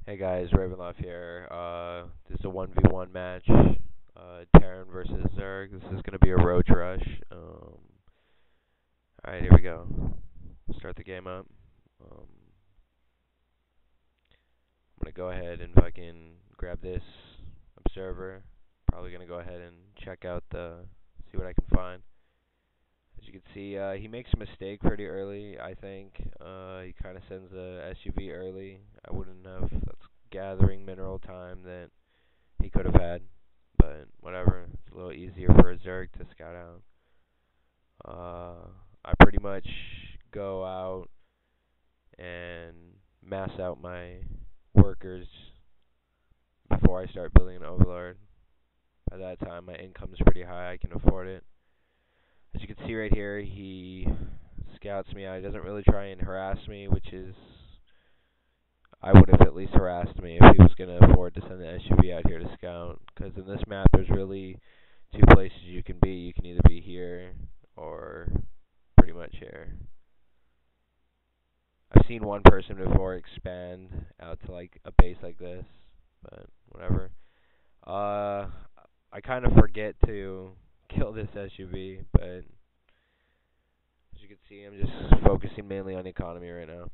Hey guys, Ravenlof here. This is a 1v1 match. Tarren versus Zerg. This is gonna be a roach rush. Alright, here we go. Start the game up. I'm gonna go ahead and fucking grab this observer. Probably gonna go ahead and check out see what I can find. As you can see, he makes a mistake pretty early, I think. He kind of sends a SUV early. I wouldn't have. That's gathering mineral time that he could have had. But whatever. It's a little easier for a Zerg to scout out. I pretty much go out and mass out my workers before I start building an overlord. By that time, my income's pretty high. I can afford it. As you can see right here, he scouts me out. He doesn't really try and harass me, which is, I would have at least harassed me if he was going to afford to send the SUV out here to scout. Because in this map, there's really two places you can be. You can either be here or pretty much here. I've seen one person before expand out to like a base like this, but whatever. I kind of forget to kill this SUV, but as you can see, I'm just focusing mainly on economy right now.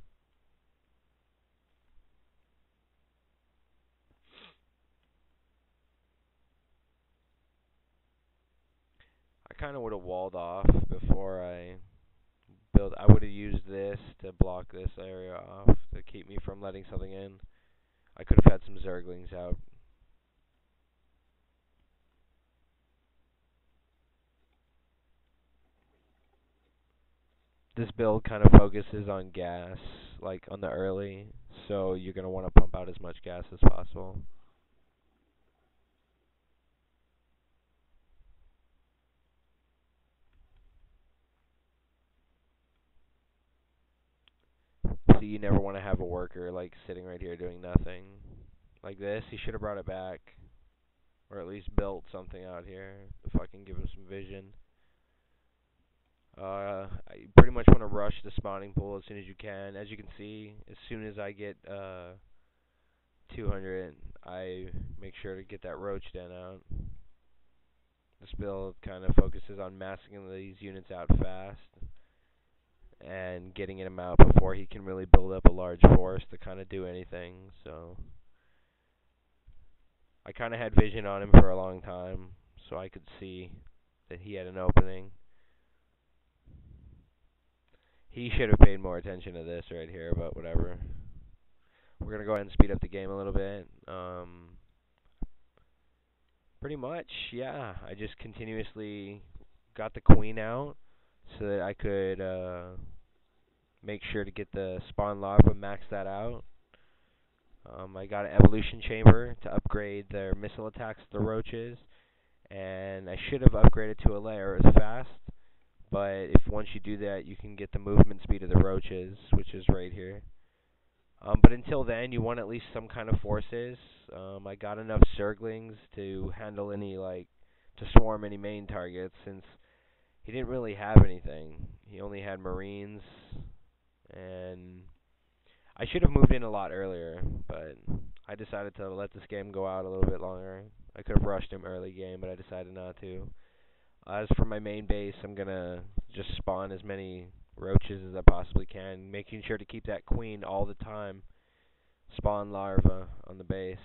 I kind of would have walled off before I build. I would have used this to block this area off to keep me from letting something in. I could have had some Zerglings out. This build kind of focuses on gas, like on the early, so you're going to want to pump out as much gas as possible. So you never want to have a worker like sitting right here doing nothing. Like this, he should have brought it back. Or at least built something out here to fucking give him some vision. I pretty much want to rush the spawning pool as soon as you can. As you can see, as soon as I get 200, I make sure to get that roach den out. This build kind of focuses on massing these units out fast and getting him out before he can really build up a large force to kind of do anything. So I kind of had vision on him for a long time, so I could see that he had an opening. He should have paid more attention to this right here, but whatever. We're going to go ahead and speed up the game a little bit. Pretty much, yeah. I just continuously got the queen out so that I could make sure to get the spawn larva, max that out. I got an evolution chamber to upgrade their missile attacks to the roaches, and I should have upgraded to a layer as fast. But if once you do that, you can get the movement speed of the roaches, which is right here. But until then, you want at least some kind of forces. I got enough Zerglings to handle any, to swarm any main targets, since he didn't really have anything. He only had Marines, and I should have moved in a lot earlier, but I decided to let this game go out a little bit longer. I could have rushed him early game, but I decided not to. As for my main base, I'm going to just spawn as many roaches as I possibly can, making sure to keep that queen all the time. Spawn larva on the base.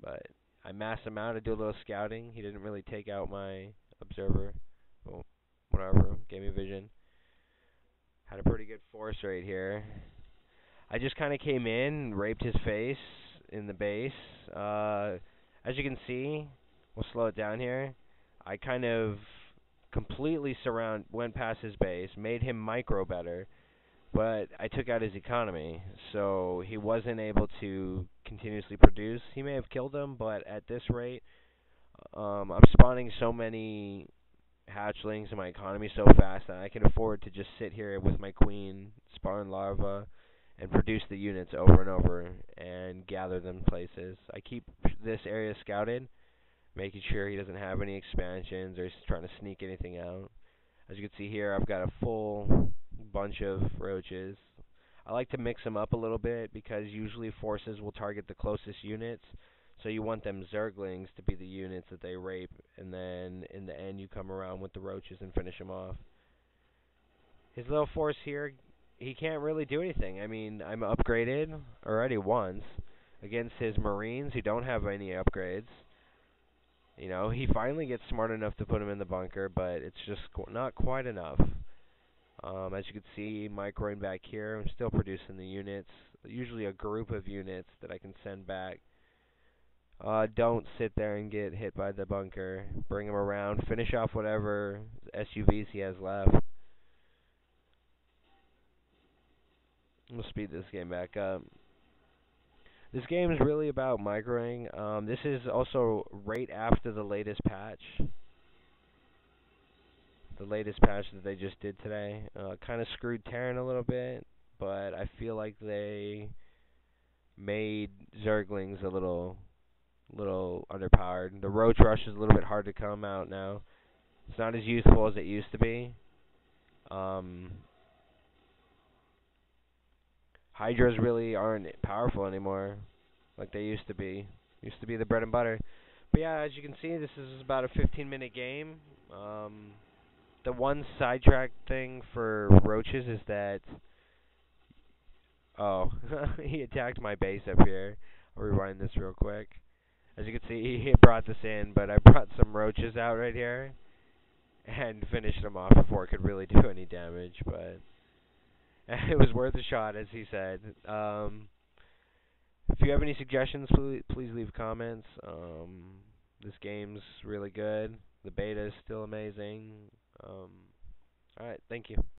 But I mass him out, I do a little scouting. He didn't really take out my observer. Well, whatever, gave me vision. Had a pretty good force right here. I just kind of came in, raped his face in the base. As you can see, we'll slow it down here. I kind of completely went past his base, made him micro better, but I took out his economy, so he wasn't able to continuously produce. He may have killed him, but at this rate, I'm spawning so many hatchlings and my economy so fast that I can afford to just sit here with my queen, spawn larva, and produce the units over and over and gather them places. I keep this area scouted, making sure he doesn't have any expansions or he's trying to sneak anything out. As you can see here, I've got a full bunch of roaches. I like to mix them up a little bit because usually forces will target the closest units. So you want them Zerglings to be the units that they rape, and then in the end you come around with the roaches and finish them off. His little force here, he can't really do anything. I mean, I'm upgraded already once against his Marines who don't have any upgrades. You know, he finally gets smart enough to put him in the bunker, but it's just not quite enough. As you can see, microing back here, I'm still producing the units. Usually a group of units that I can send back. Don't sit there and get hit by the bunker. Bring him around. Finish off whatever SUVs he has left. We'll speed this game back up. This game is really about microing. This is also right after the latest patch. The latest patch that they just did today. Kind of screwed Tarren a little bit, but I feel like they made Zerglings a little underpowered. The roach rush is a little bit hard to come out now. It's not as useful as it used to be. Hydras really aren't powerful anymore like they used to be. Used to be the bread and butter. But yeah, as you can see, this is about a 15-minute game. The one sidetrack thing for roaches is that... Oh, he attacked my base up here. I'll rewind this real quick. As you can see, he brought this in, but I brought some roaches out right here and finished them off before it could really do any damage, but it was worth a shot, as he said. If you have any suggestions, please leave comments. This game's really good. The beta is still amazing. Alright, thank you.